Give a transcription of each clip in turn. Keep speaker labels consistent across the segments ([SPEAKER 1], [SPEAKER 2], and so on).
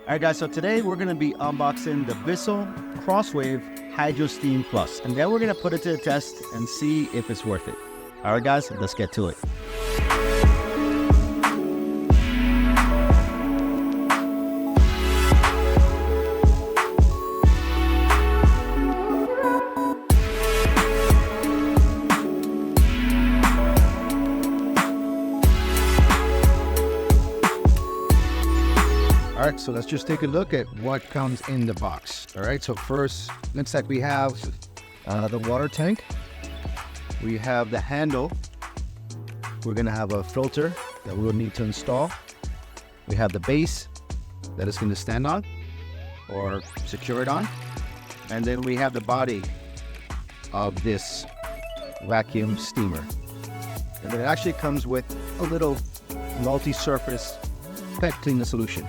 [SPEAKER 1] All right, guys, so today we're going to be unboxing the Bissell CrossWave HydroSteam Plus, and then we're going to put it to the test and see if it's worth it. All right, guys, let's get to it.
[SPEAKER 2] All right, so let's just take a look at what comes in the box. All right, so first, looks like we have the water tank. We have the handle. We're gonna have a filter that we'll need to install. We have the base that it's gonna stand on or secure it on. And then we have the body of this vacuum steamer. And then it actually comes with a little multi-surface pet cleaner solution.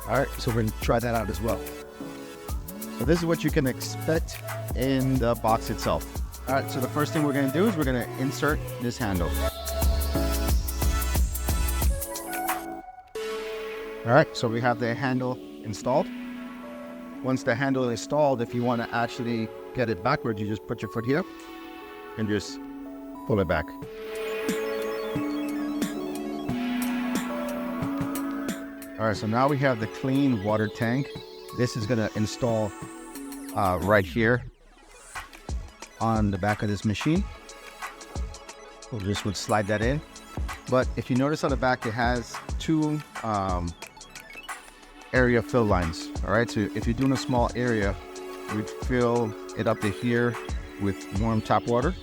[SPEAKER 2] All right, so we're gonna try that out as well.
[SPEAKER 1] So this is what you can expect in the box itself. All right, so the first thing we're gonna do is we're gonna insert this handle. All right, so we have the handle installed. Once the handle is installed, if you wanna actually get it backwards, you just put your foot here and just pull it back. All right, so now we have the clean water tank. This is gonna install right here on the back of this machine. We'll just would slide that in. But if you notice on the back, it has two area fill lines. All right, so if you're doing a small area, you'd fill it up to here with warm tap water,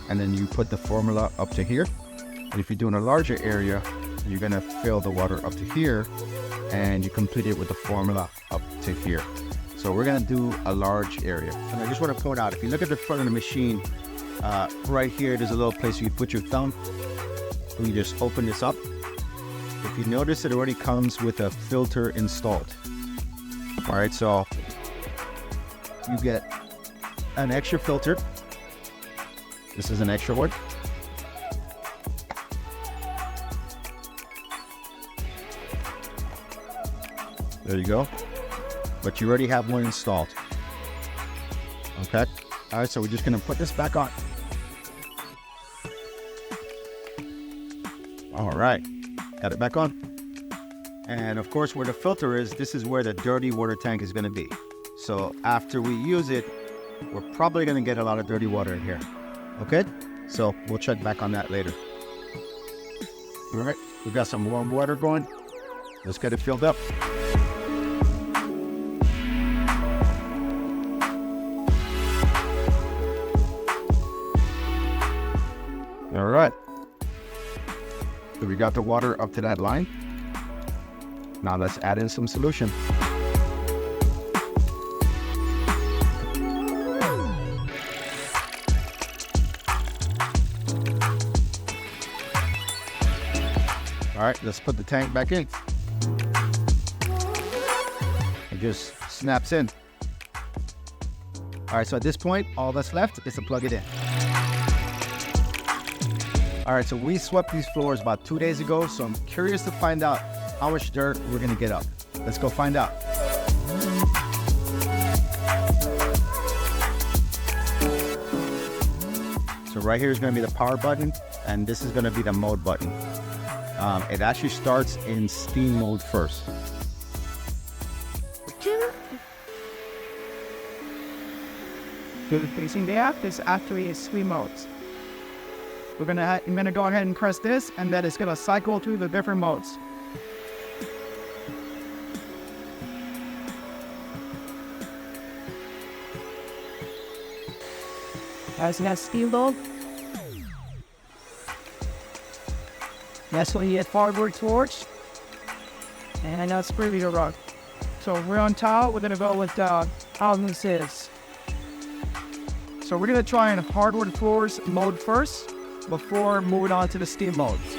[SPEAKER 1] and then you put the formula up to here. And if you're doing a larger area, you're gonna fill the water up to here and you complete it with the formula up to here. So we're gonna do a large area. And I just wanna point out, if you look at the front of the machine, right here, there's a little place where you put your thumb. And you just open this up. If you notice, it already comes with a filter installed. All right, so you get an extra filter. This is an extra one. There you go. But you already have one installed. Okay. All right, so we're just gonna put this back on. All right, got it back on. And of course, where the filter is, this is where the dirty water tank is gonna be. So after we use it, we're probably gonna get a lot of dirty water in here. Okay, so we'll check back on that later. All right, we've got some warm water going. Let's get it filled up. All right, so we got the water up to that line. Now let's add in some solution. All right, let's put the tank back in. It just snaps in. All right, so at this point, all that's left is to plug it in. All right, so we swept these floors about 2 days ago, so I'm curious to find out how much dirt we're gonna get up. Let's go find out. So right here is gonna be the power button, and this is gonna be the mode button. It actually starts in steam mode first.
[SPEAKER 3] So the facing the app is actually steam modes. I'm gonna go ahead and press this, and then it's gonna cycle through the different modes. As it has steam mode. That's when you get hardwood torch. And that's pretty to run. So we're on top, we're gonna go with how this is. So we're gonna try in hardwood floors mode first, before moving on to the steam modes.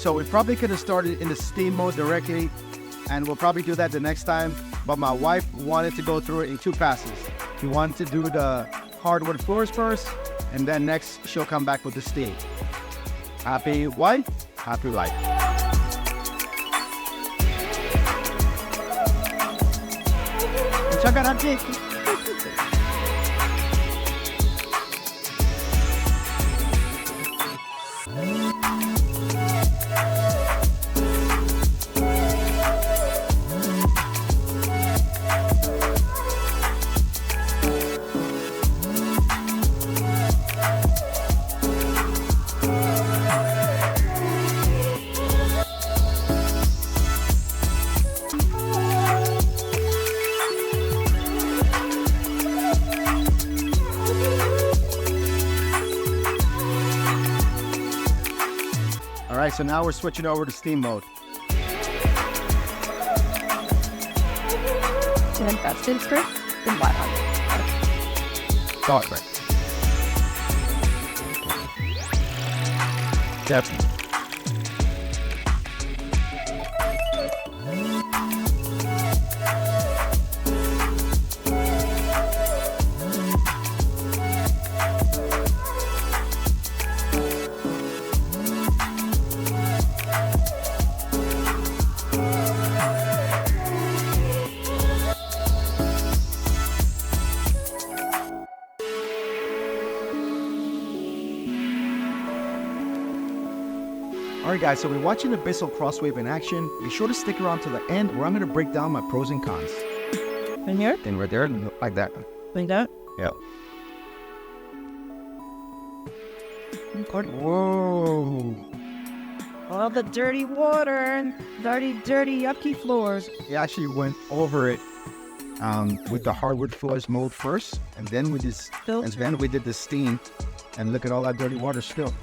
[SPEAKER 2] so we probably could have started in the steam mode directly, and we'll probably do that the next time. But my wife wanted to go through it in 2 passes. She wanted to do the hardwood floors first, and then next she'll come back with the steam. Happy wife, happy life.
[SPEAKER 3] Check out our dick.
[SPEAKER 2] All right, so now we're switching over to steam mode.
[SPEAKER 3] And that's in straight. Then black on.
[SPEAKER 2] Thought right. Definitely. Alright guys, so we're watching the Bissell CrossWave in action. Be sure to stick around to the end where I'm going to break down my pros and cons.
[SPEAKER 3] In here?
[SPEAKER 2] And right there, like that.
[SPEAKER 3] Like that?
[SPEAKER 2] Yeah.
[SPEAKER 3] Whoa. All the dirty water, dirty, yucky floors.
[SPEAKER 2] We actually went over it with the hardwood floors mold first, and then we did the steam, and look at all that dirty water still.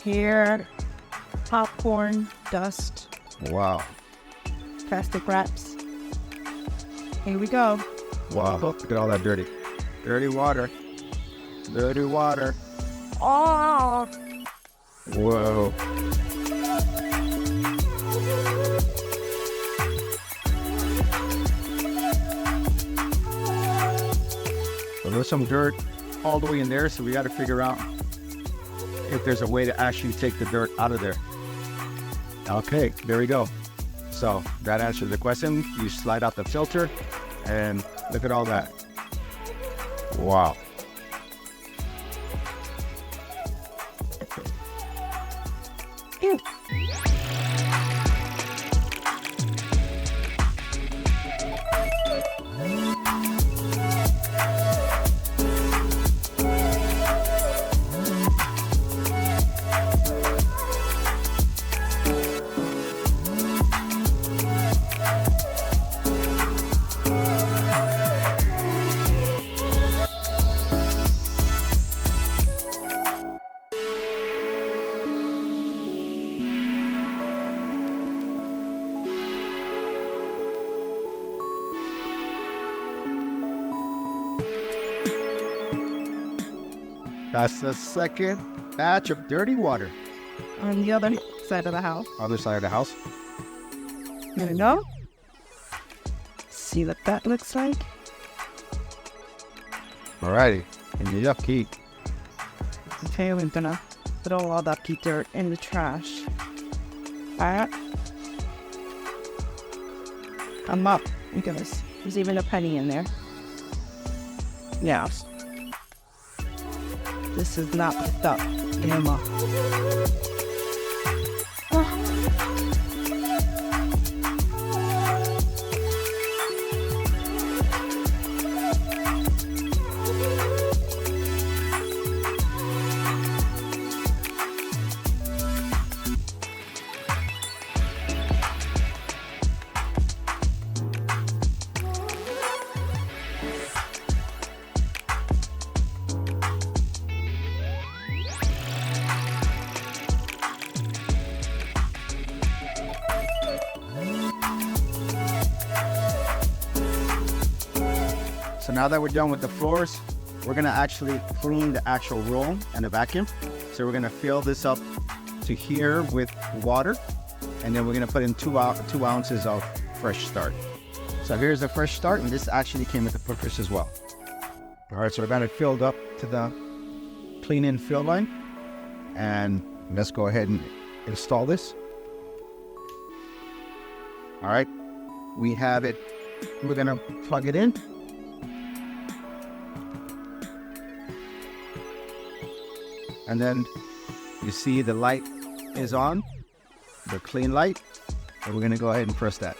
[SPEAKER 3] Here, popcorn, dust,
[SPEAKER 2] Wow.
[SPEAKER 3] plastic wraps. Here we go.
[SPEAKER 2] Wow. Look at all that dirty water. Dirty water.
[SPEAKER 3] Oh,
[SPEAKER 2] Whoa. So there's some dirt all the way in there, so we got to figure out if there's a way to actually take the dirt out of there. Okay, there we go. So that answers the question. You slide out the filter and look at all that. Wow.
[SPEAKER 3] ew.
[SPEAKER 2] That's the second batch of dirty water.
[SPEAKER 3] On the other side of the house.
[SPEAKER 2] Other side of the house.
[SPEAKER 3] There we go. See what that looks like?
[SPEAKER 2] Alrighty. And the yucky.
[SPEAKER 3] Okay, we're gonna put all that key dirt in the trash. Alright. Come up. Look at this. There's even a penny in there. Yeah. This is not picked up. Emma.
[SPEAKER 2] So now that we're done with the floors, we're gonna actually clean the actual room and the vacuum. So we're gonna fill this up
[SPEAKER 1] to here with water, and then we're gonna put in 2 ounces of fresh start. So here's the fresh start, and this actually came with the purchase as well. All right, so I got it filled up to the clean-in fill line, and let's go ahead and install this. All right, we have it. We're gonna plug it in. And then you see the light is on, the clean light, and we're gonna go ahead and press that.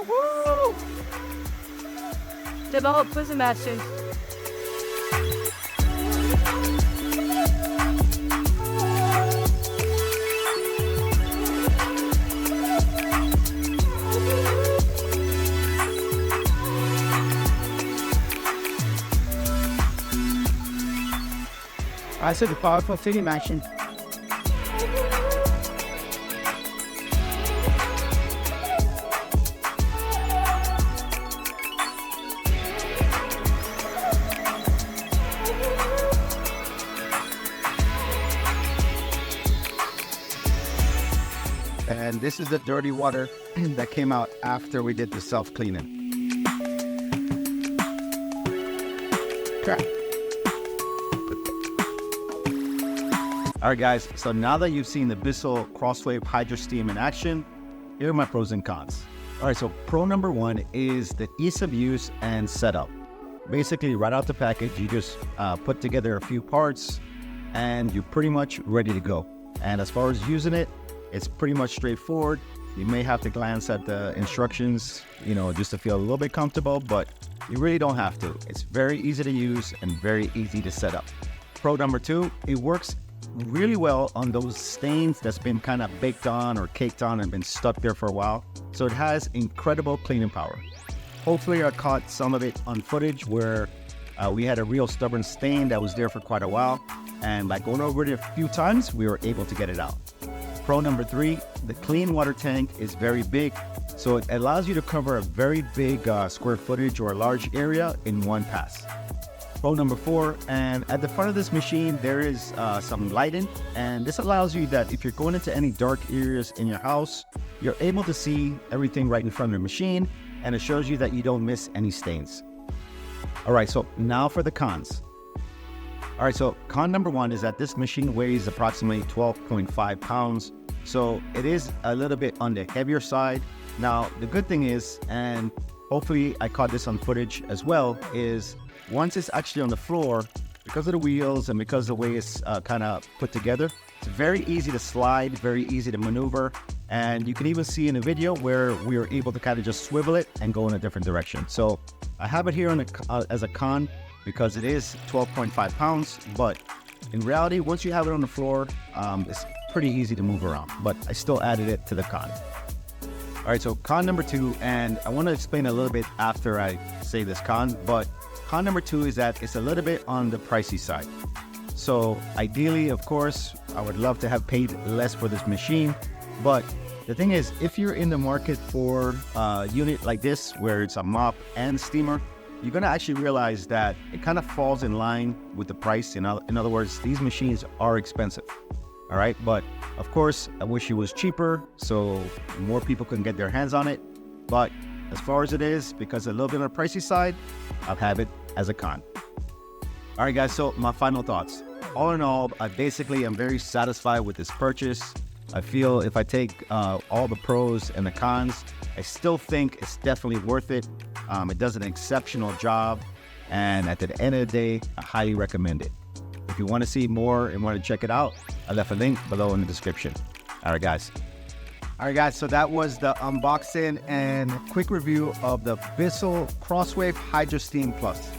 [SPEAKER 3] Woo! Develop prison matches. I said the powerful fitting action.
[SPEAKER 1] And this is the dirty water that came out after we did the self-cleaning. Okay. All right, guys, so now that you've seen the Bissell CrossWave HydroSteam in action, here are my pros and cons. All right, so pro number 1 is the ease of use and setup. Basically, right out the package, you just put together a few parts and you're pretty much ready to go. And as far as using it, it's pretty much straightforward. You may have to glance at the instructions, just to feel a little bit comfortable, but you really don't have to. It's very easy to use and very easy to set up. Pro number 2, it works really well on those stains that's been kind of baked on or caked on and been stuck there for a while. So it has incredible cleaning power. Hopefully I caught some of it on footage where we had a real stubborn stain that was there for quite a while. And by going over it a few times, we were able to get it out. Pro number 3, the clean water tank is very big. So it allows you to cover a very big square footage or a large area in one pass. Pro number 4, and at the front of this machine, there is some lighting, and this allows you that if you're going into any dark areas in your house, you're able to see everything right in front of the machine, and it shows you that you don't miss any stains. All right, so now for the cons. All right, so con number 1 is that this machine weighs approximately 12.5 pounds, so it is a little bit on the heavier side. Now, the good thing is, and hopefully I caught this on footage as well, is once it's actually on the floor, because of the wheels and because of the way it's kind of put together, it's very easy to slide, very easy to maneuver. And you can even see in the video where we were able to kind of just swivel it and go in a different direction. So I have it here on as a con because it is 12.5 pounds, but in reality, once you have it on the floor, it's pretty easy to move around, but I still added it to the con. All right, so con number 2, and I want to explain a little bit after I say this con, but con number 2 is that it's a little bit on the pricey side. So ideally, of course, I would love to have paid less for this machine, but the thing is, if you're in the market for a unit like this, where it's a mop and steamer, you're gonna actually realize that it kind of falls in line with the price. In other words, these machines are expensive. All right, but of course, I wish it was cheaper so more people can get their hands on it. But as far as it is, because a little bit on the pricey side, I'll have it as a con. All right, guys, so my final thoughts. All in all, I basically am very satisfied with this purchase. I feel if I take all the pros and the cons, I still think it's definitely worth it. It does an exceptional job, and at the end of the day, I highly recommend it. If you want to see more and want to check it out, I left a link below in the description. All right, guys, so that was the unboxing and quick review of the Bissell CrossWave HydroSteam Plus.